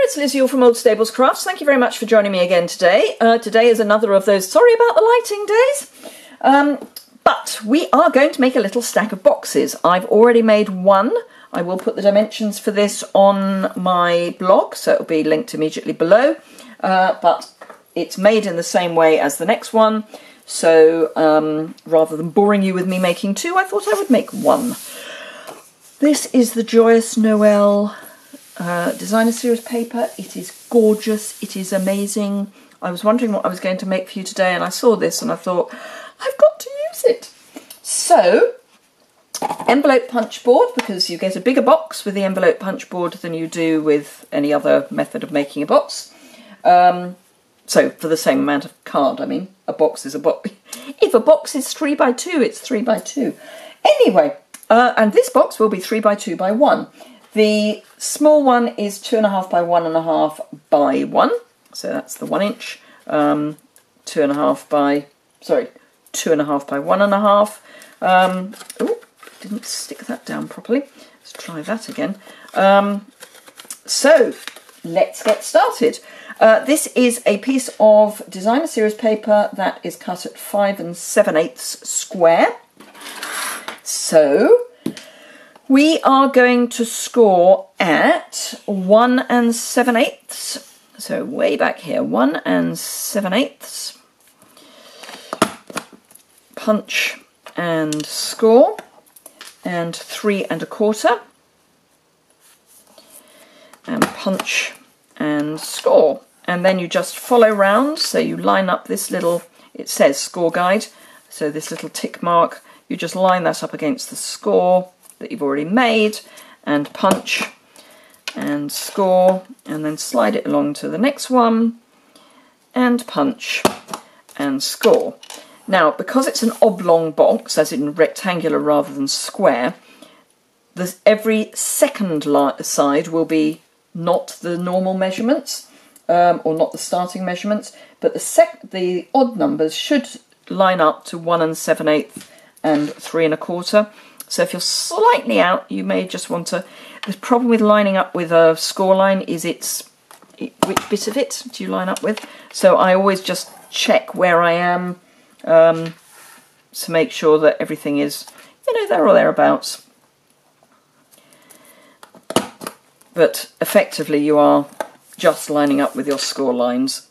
it's Liz Yuille from Old Stables Crafts. Thank you very much for joining me again today. Today is another of those sorry about the lighting days. But we are going to make a little stack of boxes. I've already made one. I will put the dimensions for this on my blog, so it'll be linked immediately below. But it's made in the same way as the next one. So rather than boring you with me making two, I thought I would make one. This is the Joyous Noel designer series paper. It is gorgeous, it is amazing. I was wondering what I was going to make for you today, and I saw this and I thought, I've got to use it. So, envelope punch board, because you get a bigger box with the envelope punch board than you do with any other method of making a box. So, for the same amount of card, I mean, a box is a box. If a box is 3 by 2, it's 3 by 2. Anyway, and this box will be 3 by 2 by 1. The small one is 2.5 by 1.5 by 1, so that's the 1 inch. 2.5 by 1.5. Oh, didn't stick that down properly. Let's try that again. So let's get started. This is a piece of designer series paper that is cut at 5 7/8 square. So we are going to score at 1 7/8. So way back here, 1 7/8. Punch and score, and 3 1/4. And punch and score. And then you just follow round, so you line up this little, it says score guide, so this little tick mark, you just line that up against the score that you've already made, and punch and score, and then slide it along to the next one, and punch and score. Now, because it's an oblong box, as in rectangular rather than square, every second side will be not the normal measurements, or not the starting measurements, but the odd numbers should line up to 1 7/8 and 3 1/4. So if you're slightly out, you may just want to... The problem with lining up with a score line is which bit of it do you line up with? So I always just check where I am to make sure that everything is, you know, there or thereabouts. But effectively you are just lining up with your score lines.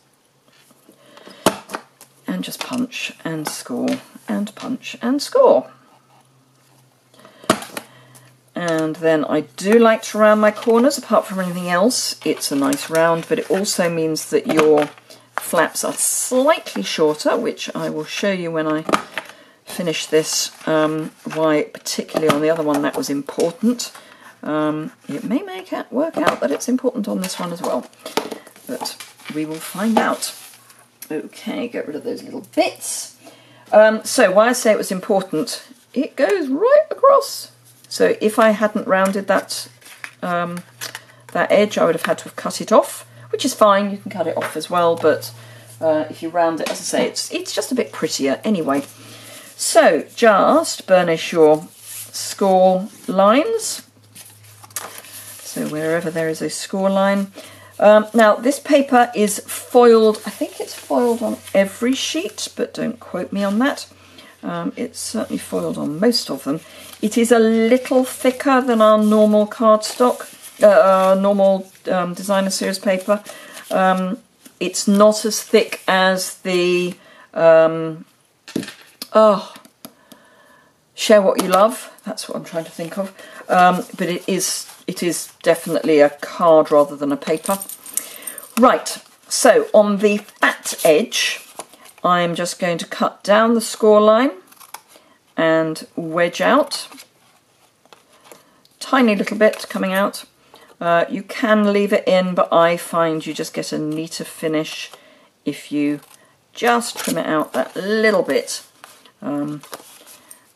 And just punch and score and punch and score. And then I do like to round my corners. Apart from anything else, it's a nice round, but it also means that your flaps are slightly shorter, which I will show you when I finish this, why particularly on the other one that was important. It may work out that it's important on this one as well, but we will find out. Okay, get rid of those little bits. So why I say it was important, it goes right across. So if I hadn't rounded that edge, I would have had to have cut it off, which is fine. You can cut it off as well, but if you round it, as I say, it's just a bit prettier anyway. So just burnish your score lines. So wherever there is a score line. Now this paper is foiled. I think it's foiled on every sheet, but don't quote me on that. It's certainly foiled on most of them. It is a little thicker than our normal cardstock, normal designer series paper. It's not as thick as the Share What You Love. That's what I'm trying to think of. But it is definitely a card rather than a paper. Right. So on the fat edge, I'm just going to cut down the score line and wedge out. Tiny little bit coming out. You can leave it in, but I find you just get a neater finish if you just trim it out that little bit. And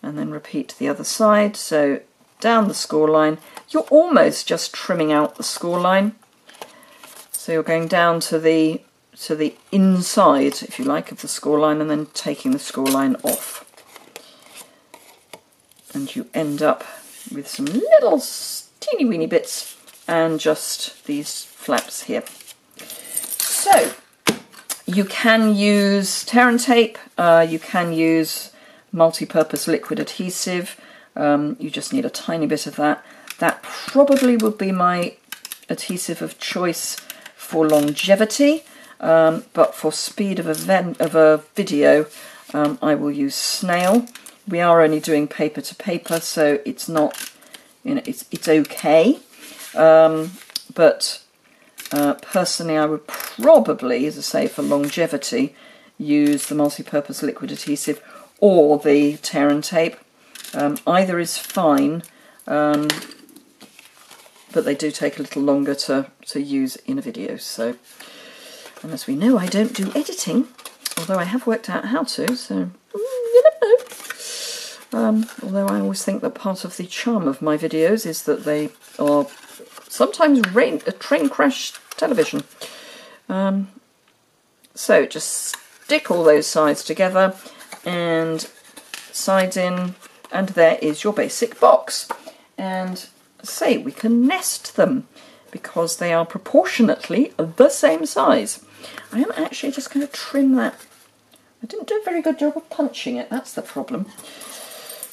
then repeat the other side. So down the score line. You're almost just trimming out the score line. So you're going down to the inside, if you like, of the score line, and then taking the score line off. And you end up with some little teeny weeny bits and just these flaps here. So you can use tear and tape, you can use multi-purpose liquid adhesive, you just need a tiny bit of that. That probably would be my adhesive of choice for longevity, but for speed of a video, I will use snail. We are only doing paper to paper, so it's not, you know, it's okay. But personally, I would probably, as I say, for longevity, use the multi-purpose liquid adhesive or the tear and tape. Either is fine, but they do take a little longer to use in a video. So, and as we know, I don't do editing, although I have worked out how to, so you never know. Although I always think that part of the charm of my videos is that they are sometimes a train crash television. So just stick all those sides together and sides in, and there is your basic box. And say we can nest them because they are proportionately the same size. I am actually just going to trim that. I didn't do a very good job of punching it, that's the problem.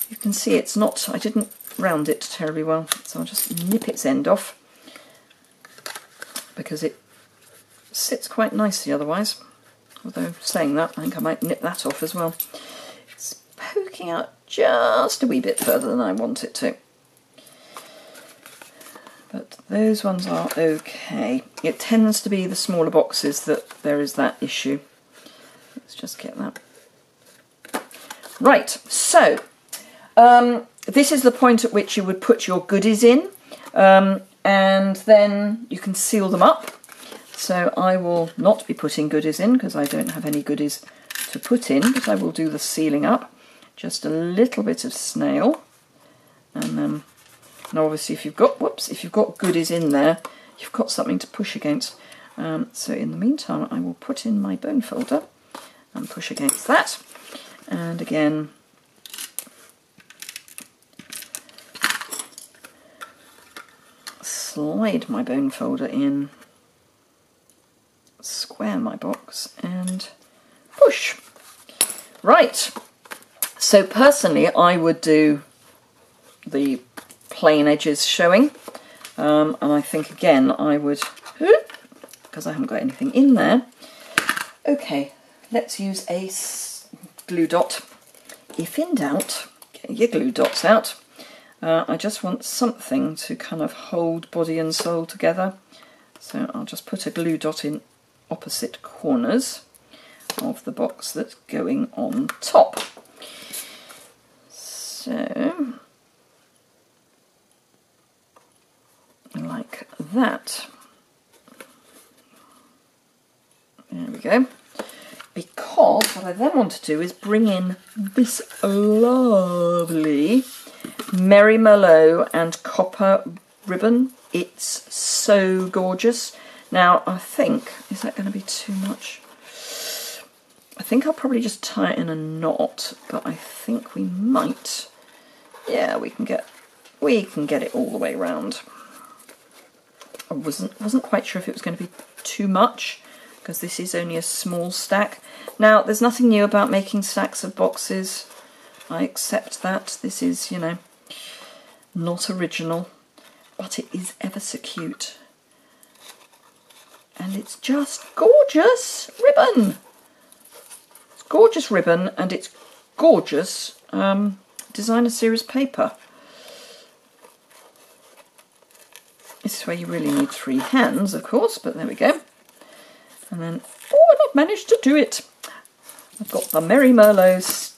You can see it's not, I didn't round it terribly well, so I'll just nip its end off because it sits quite nicely otherwise. Although saying that, I think I might nip that off as well. It's poking out just a wee bit further than I want it to. But those ones are okay. It tends to be the smaller boxes that there is that issue. Let's just get that. Right, so this is the point at which you would put your goodies in, and then you can seal them up. So I will not be putting goodies in because I don't have any goodies to put in, but I will do the sealing up. Just a little bit of snail, and now obviously if you've got goodies in there, you've got something to push against. So in the meantime, I will put in my bone folder and push against that, and again slide my bone folder in, square my box and push. Right, so personally I would do the plain edges showing, and I think again I would, because I haven't got anything in there. Okay, let's use a glue dot. If in doubt, get your glue dots out. I just want something to kind of hold body and soul together, so I'll just put a glue dot in opposite corners of the box that's going on top. So like that. There we go. Because what I then want to do is bring in this lovely Merry Merlot and copper ribbon. It's so gorgeous. Now I think, is that going to be too much? I think I'll probably just tie it in a knot, but I think we might. Yeah, we can get it all the way round. I wasn't quite sure if it was going to be too much, because this is only a small stack. Now, there's nothing new about making stacks of boxes. I accept that. This is, you know, not original, but it is ever so cute. And it's just gorgeous ribbon. It's gorgeous ribbon, and it's gorgeous designer series paper. This is where you really need 3 hands, of course, but there we go. And then, oh, and I've managed to do it. I've got the Merry Merlots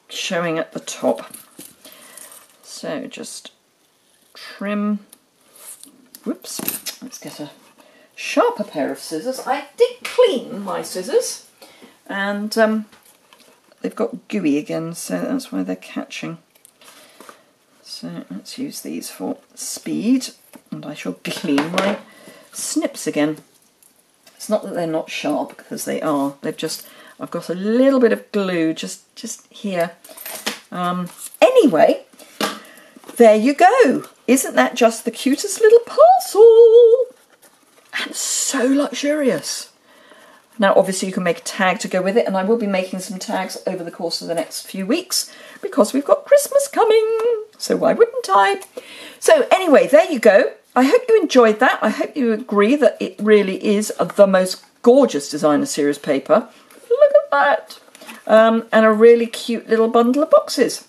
showing at the top. So just trim. Whoops, let's get a sharper pair of scissors. I did clean my scissors, and they've got gooey again, so that's why they're catching. So let's use these for speed, and I shall clean my snips again. It's not that they're not sharp, because they are. They've just, I've got a little bit of glue just here. Anyway, there you go. Isn't that just the cutest little parcel? And so luxurious. Now, obviously, you can make a tag to go with it, and I will be making some tags over the course of the next few weeks because we've got Christmas coming, so why wouldn't I? So anyway, there you go. I hope you enjoyed that. I hope you agree that it really is the most gorgeous designer series paper. Look at that. And a really cute little bundle of boxes.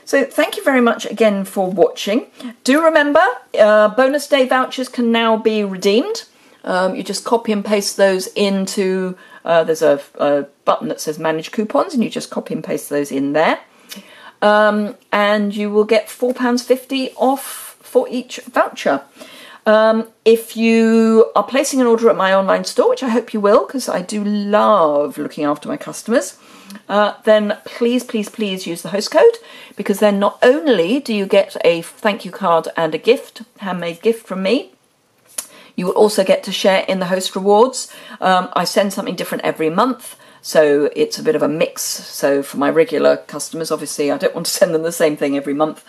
So thank you very much again for watching. Do remember, bonus day vouchers can now be redeemed. You just copy and paste those into, there's a button that says manage coupons, and you just copy and paste those in there. And you will get £4.50 off for each voucher. If you are placing an order at my online store, which I hope you will, because I do love looking after my customers, then please, please, please use the host code, because then not only do you get a thank you card and a gift, handmade gift from me, you will also get to share in the host rewards. I send something different every month, so it's a bit of a mix. So for my regular customers, obviously, I don't want to send them the same thing every month.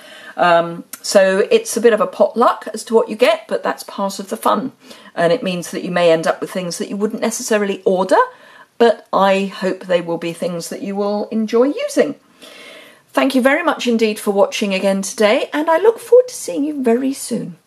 So it's a bit of a potluck as to what you get, but that's part of the fun. And it means that you may end up with things that you wouldn't necessarily order, but I hope they will be things that you will enjoy using. Thank you very much indeed for watching again today, and I look forward to seeing you very soon.